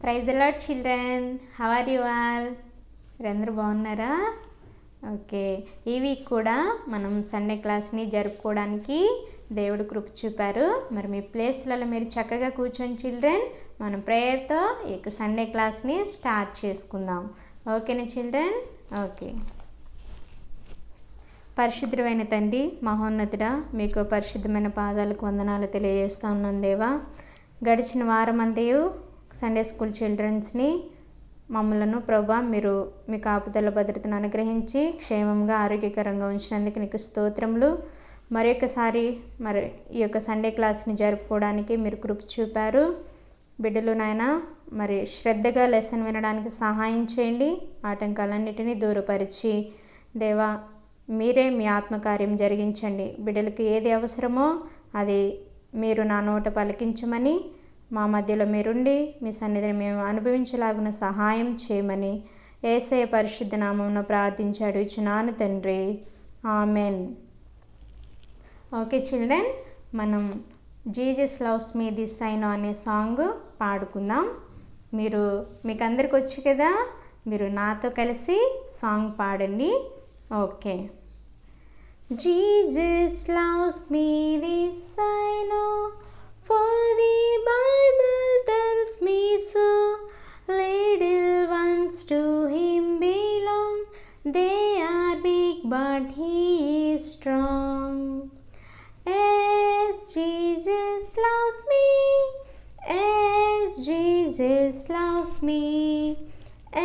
Praise the lord children, how are you all? మీరందరూ బాగున్నారా? Okay, ఈ వీక్ కూడా మనం సండే క్లాస్ని జరుపుకోవడానికి దేవుడు కృప చూపారు. మరి మీ ప్లేస్లలో మీరు చక్కగా కూర్చొని చిల్డ్రన్, మనం ప్రేయర్తో ఈ యొక్క సండే క్లాస్ని స్టార్ట్ చేసుకుందాం. ఓకేనా చిల్డ్రన్? ఓకే. పరిశుద్ధమైన తండ్రి, మహోన్నతుడా, మీకు పరిశుద్ధమైన పాదాలకు వందనాలు తెలియజేస్తూ ఉన్నాను దేవా. గడిచిన వారమంతయు సండే స్కూల్ చిల్డ్రన్స్ని మమ్మలను ప్రభా మీరు మీ కాపుదల భద్రతను అనుగ్రహించి క్షేమంగా ఆరోగ్యకరంగా ఉంచినందుకు నీకు స్తోత్రములు. మరొకసారి ఈ యొక్క సండే క్లాస్ని జరుపుకోవడానికి మీరు కృప చూపారు. బిడ్డలు నాయన మరి శ్రద్ధగా లెసన్ వినడానికి సహాయం చేయండి. ఆటంకాలన్నిటినీ దూరపరిచి దేవా మీరే మీ ఆత్మకార్యం జరిగించండి. బిడ్డలకు ఏది అవసరమో అది మీరు నా నోట పలికించమని, మా మధ్యలో మీరుండి మీ సన్నిధిని మేము అనుభవించలాగున సహాయం చేయమని యేసయ్య పరిశుద్ధ నామమున ప్రార్థించి అడుగుచున్నాను తండ్రి, ఆమెన్. ఓకే చిల్డ్రన్, మనం Jesus loves me this I know అనే సాంగ్ పాడుకుందాం. మీకు అందరికి వచ్చు కదా, మీరు నాతో కలిసి సాంగ్ పాడండి. Okay. Jesus loves me, this I know, for the Bible tells me so. Little ones to him belong, they are big but he is strong. As Jesus loves me, as Jesus loves me,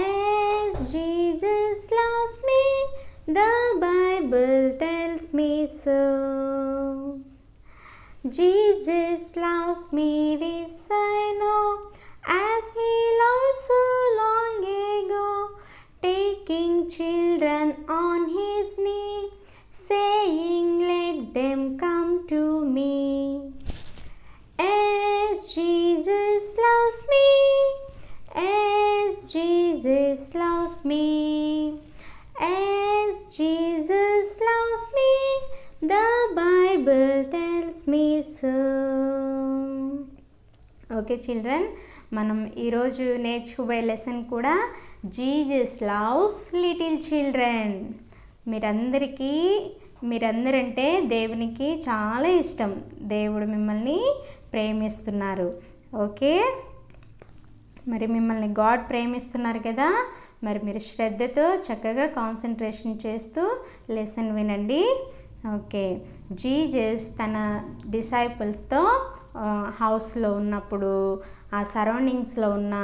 as Jesus loves me, the Bible tells me so. Jesus loves me, this I know, as he loved so long ago, taking children on his knee, saying let them come to me. As Jesus loves me, as Jesus loves me, as Jesus loves me, the Bible tells me so. Okay children, మనం ఈరోజు నేర్చుకోబోయే lesson కూడా Jesus loves little children. మీరందరంటే దేవునికి చాలా ఇష్టం. దేవుడు మిమ్మల్ని ప్రేమిస్తున్నారు. Okay, మరి మిమ్మల్ని గాడ్ ప్రేమిస్తున్నారు కదా. మరి మీరు శ్రద్ధతో చక్కగా కాన్సన్ట్రేషన్ చేస్తూ లెసన్ వినండి. ఓకే. జీసస్ తన డిసైపుల్స్తో హౌస్లో ఉన్నప్పుడు ఆ సరౌండింగ్స్లో ఉన్న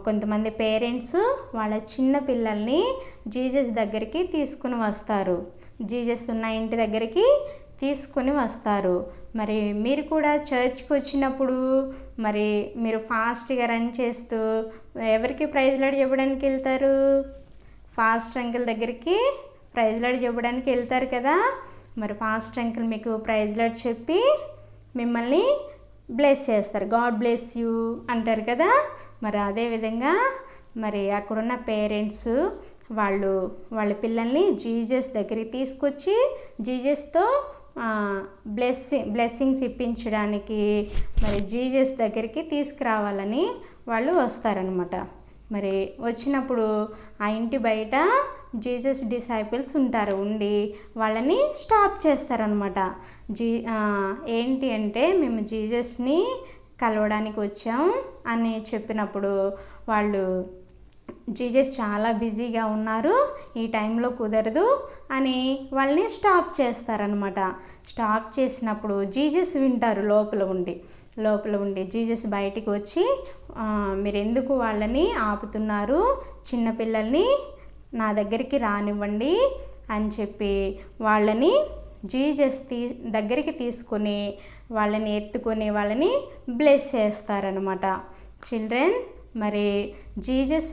కొంతమంది పేరెంట్స్ వాళ్ళ చిన్న పిల్లల్ని జీసస్ దగ్గరికి తీసుకుని వస్తారు. జీసస్ ఉన్న ఇంటి దగ్గరికి తీసుకుని వస్తారు. మరి మీరు కూడా చర్చ్కి వచ్చినప్పుడు మరి మీరు ఫాస్ట్గా రన్ చేస్తూ ఎవరికి ప్రైజ్ లాడ్ చెప్పడానికి వెళ్తారు? ఫాస్ట్ అంకుల్ దగ్గరికి ప్రైజ్ లాడ్ చెప్పడానికి వెళ్తారు కదా. మరి ఫాస్ట్ అంకుల్ మీకు ప్రైజ్ లాడ్ చెప్పి మిమ్మల్ని బ్లెస్ చేస్తారు. గాడ్ బ్లెస్ యూ అంటారు కదా. మరి అదేవిధంగా మరి అక్కడున్న పేరెంట్స్ వాళ్ళ పిల్లల్ని జీసస్ దగ్గరికి తీసుకొచ్చి జీసస్తో బ్లెస్సింగ్స్ ఇప్పించడానికి మరి జీసస్ దగ్గరికి తీసుకురావాలని వాళ్ళు వస్తారనమాట. మరి వచ్చినప్పుడు ఆ ఇంటి బయట జీసస్ డిసైపుల్స్ ఉండి వాళ్ళని స్టాప్ చేస్తారనమాట. ఏంటి అంటే మేము జీసస్ని కలవడానికి వచ్చాం అని చెప్పినప్పుడు వాళ్ళు జీసస్ చాలా బిజీగా ఉన్నారు, ఈ టైంలో కుదరదు అని వాళ్ళని స్టాప్ చేస్తారనమాట. స్టాప్ చేసినప్పుడు జీసస్ వింటారు లోపల ఉండి జీసస్ బయటికి వచ్చి మీరు ఎందుకు వాళ్ళని ఆపుతున్నారు, చిన్నపిల్లల్ని నా దగ్గరికి రానివ్వండి అని చెప్పి వాళ్ళని జీసస్ దగ్గరికి తీసుకొని వాళ్ళని ఎత్తుకొని వాళ్ళని బ్లెస్ చేస్తారనమాట. చిల్డ్రన్, మరి జీసస్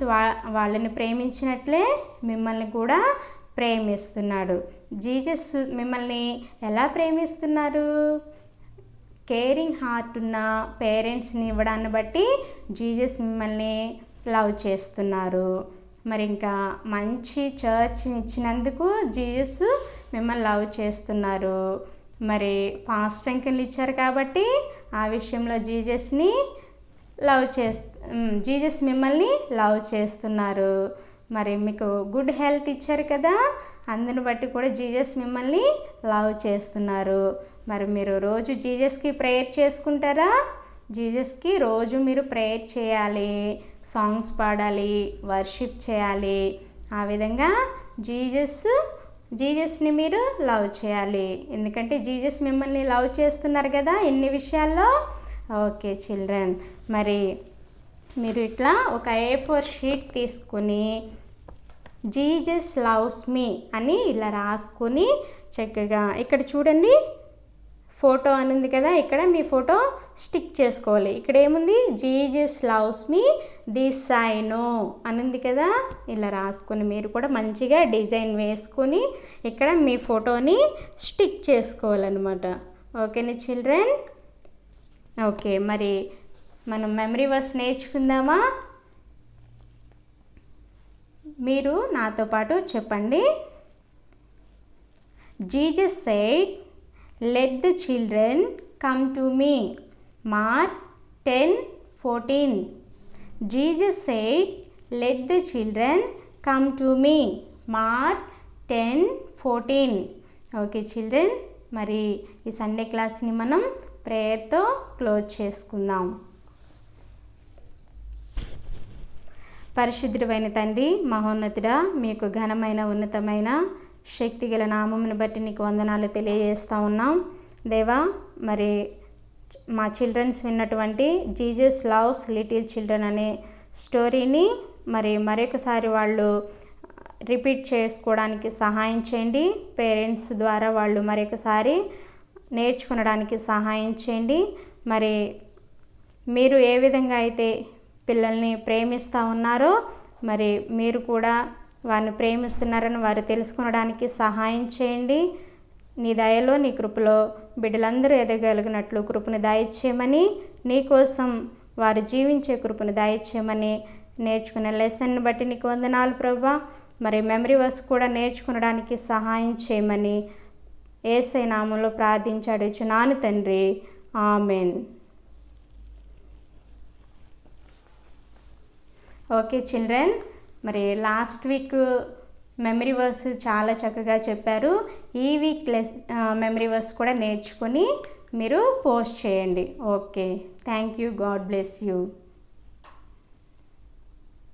వాళ్ళని ప్రేమించినట్లే మిమ్మల్ని కూడా ప్రేమిస్తున్నాడు. జీసస్ మిమ్మల్ని ఎలా ప్రేమిస్తున్నారు? కేరింగ్ హార్ట్ ఉన్న పేరెంట్స్ని ఇవ్వడాన్ని బట్టి జీసస్ మిమ్మల్ని లవ్ చేస్తున్నారు. మరి ఇంకా మంచి చర్చ్ని ఇచ్చినందుకు జీసస్ మిమ్మల్ని లవ్ చేస్తున్నారు. మరి ఫాస్ట్ అంకుల్ ఇచ్చారు కాబట్టి ఆ విషయంలో జీసస్ని జీసస్ మిమ్మల్ని లవ్ చేస్తున్నారు. మరి మీకు గుడ్ హెల్త్ ఇచ్చారు కదా, అందుని బట్టి కూడా జీసస్ మిమ్మల్ని లవ్ చేస్తున్నారు. మరి మీరు రోజు జీసస్కి ప్రేయర్ చేసుకుంటారా? జీసస్కి రోజు మీరు ప్రేయర్ చేయాలి, సాంగ్స్ పాడాలి, వర్షిప్ చేయాలి. ఆ విధంగా జీసస్ని మీరు లవ్ చేయాలి. ఎందుకంటే జీసస్ మిమ్మల్ని లవ్ చేస్తున్నారు కదా ఇన్ని విషయాల్లో. ఓకే చిల్డ్రన్, మరి మీరు ఇట్లా ఒక A4 షీట్ తీసుకుని జీసస్ లవ్స్ మీ అని ఇలా రాసుకొని చక్కగా ఇక్కడ చూడండి ఫోటో అని ఉంది కదా, ఇక్కడ మీ ఫోటో స్టిక్ చేసుకోవాలి. ఇక్కడ ఏముంది? Jesus loves me this I know అని ఉంది కదా, ఇలా రాసుకొని మీరు కూడా మంచిగా డిజైన్ వేసుకొని ఇక్కడ మీ ఫోటోని స్టిక్ చేసుకోవాలన్నమాట. ఓకేనా చిల్డ్రన్? ఓకే, మరి మనం మెమరీ వర్స్ నేర్చుకుందామా? మీరు నాతో పాటు చెప్పండి. Jesus said, let the children come to me. Mark 10:14. Jesus said, let the children come to me. Mark 10:14. Okay children, మరి ఈ సండే క్లాస్ని మనం ప్రేయర్తో క్లోజ్ చేసుకుందాం. పరిశుద్ధుడైన తండ్రి, మహోన్నతుడా, మీకు ఘనమైన ఉన్నతమైన శక్తిగల నామమును బట్టి నీకు వందనాలు తెలియజేస్తూ ఉన్నాం. దేవా, మరి మా చిల్డ్రన్స్ విన్నటువంటి జీసస్ లవ్స్ లిటిల్ చిల్డ్రన్ అనే స్టోరీని మరొకసారి వాళ్ళు రిపీట్ చేసుకోవడానికి సహాయం చేయండి. పేరెంట్స్ ద్వారా వాళ్ళు మరొకసారి నేర్చుకునడానికి సహాయం చేయండి. మరి మీరు ఏ విధంగా అయితే పిల్లల్ని ప్రేమిస్తూ ఉన్నారో మరి మీరు కూడా వారిని ప్రేమిస్తున్నారని వారు తెలుసుకొనడానికి సహాయం చేయండి. నీ దయలో నీ కృపలో బిడ్డలందరూ ఎదగలిగినట్లు కృపను దయచేయమని, నీకోసం వారు జీవించే కృపను దయచేయమని, నేర్చుకునే లెసన్ని బట్టి నీకు వందనాలు ప్రభువా. మరి మెమరీ వర్స్ కూడా నేర్చుకునడానికి సహాయం చేయమని యేసయ్య నామములో ప్రార్థించి అడుగుచున్నాను తండ్రి, ఆమెన్. ఓకే చిల్డ్రన్, మరి లాస్ట్ వీక్ మెమరీ వర్స్ చాలా చక్కగా చెప్పారు. ఈ వీక్ మెమరీ వర్స్ కూడా నేర్చుకొని మీరు పోస్ట్ చేయండి. Okay, thank you. God bless you.